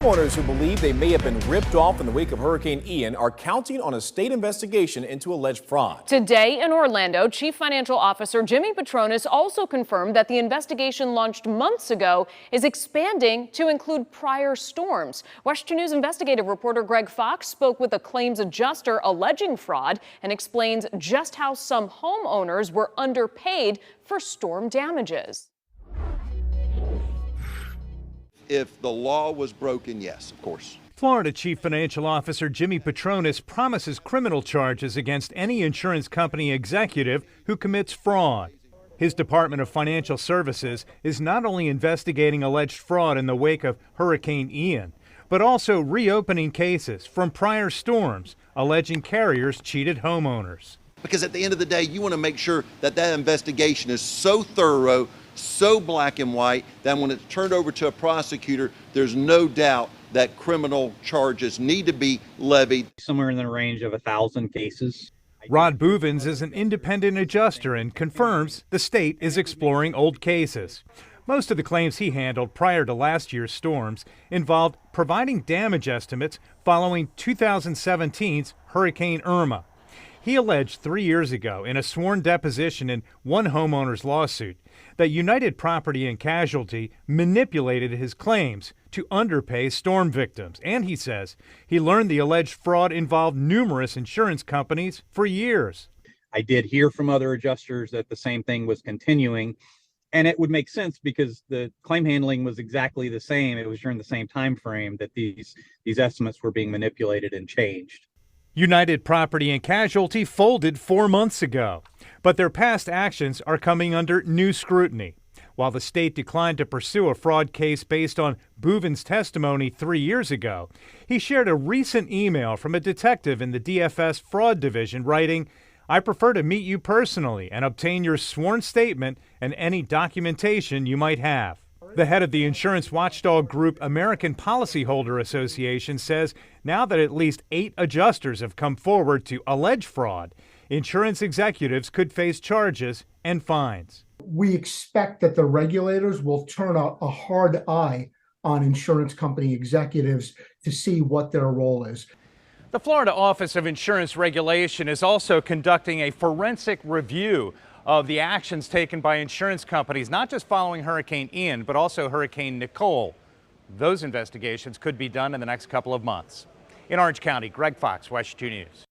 Homeowners who believe they may have been ripped off in the wake of Hurricane Ian are counting on a state investigation into alleged fraud. Today in Orlando, Chief Financial Officer Jimmy Patronis also confirmed that the investigation launched months ago is expanding to include prior storms. Western News investigative reporter Greg Fox spoke with a claims adjuster alleging fraud and explains just how some homeowners were underpaid for storm damages. If the law was broken, yes, of course. Florida Chief Financial Officer Jimmy Patronis promises criminal charges against any insurance company executive who commits fraud. His Department of Financial Services is not only investigating alleged fraud in the wake of Hurricane Ian, but also reopening cases from prior storms alleging carriers cheated homeowners. Because at the end of the day, you want to make sure that that investigation is so thorough, so black and white, that when it's turned over to a prosecutor, there's no doubt that criminal charges need to be levied. Somewhere in the range of 1,000 cases. Rod Bouvens is an independent adjuster and confirms the state is exploring old cases. Most of the claims he handled prior to last year's storms involved providing damage estimates following 2017's Hurricane Irma. He alleged 3 years ago in a sworn deposition in one homeowner's lawsuit that United Property and Casualty manipulated his claims to underpay storm victims. And he says he learned the alleged fraud involved numerous insurance companies for years. I did hear from other adjusters that the same thing was continuing, and it would make sense because the claim handling was exactly the same. It was during the same time frame that these estimates were being manipulated and changed. United Property and Casualty folded 4 months ago, but their past actions are coming under new scrutiny. While the state declined to pursue a fraud case based on Bouvens' testimony 3 years ago, he shared a recent email from a detective in the DFS fraud division writing, "I prefer to meet you personally and obtain your sworn statement and any documentation you might have." The head of the insurance watchdog group American Policyholder Association says now that at least 8 adjusters have come forward to allege fraud, insurance executives could face charges and fines. We expect that the regulators will turn a hard eye on insurance company executives to see what their role is. The Florida Office of Insurance Regulation is also conducting a forensic review of the actions taken by insurance companies, not just following Hurricane Ian, but also Hurricane Nicole. Those investigations could be done in the next couple of months. In Orange County, Greg Fox, WESH 2 News.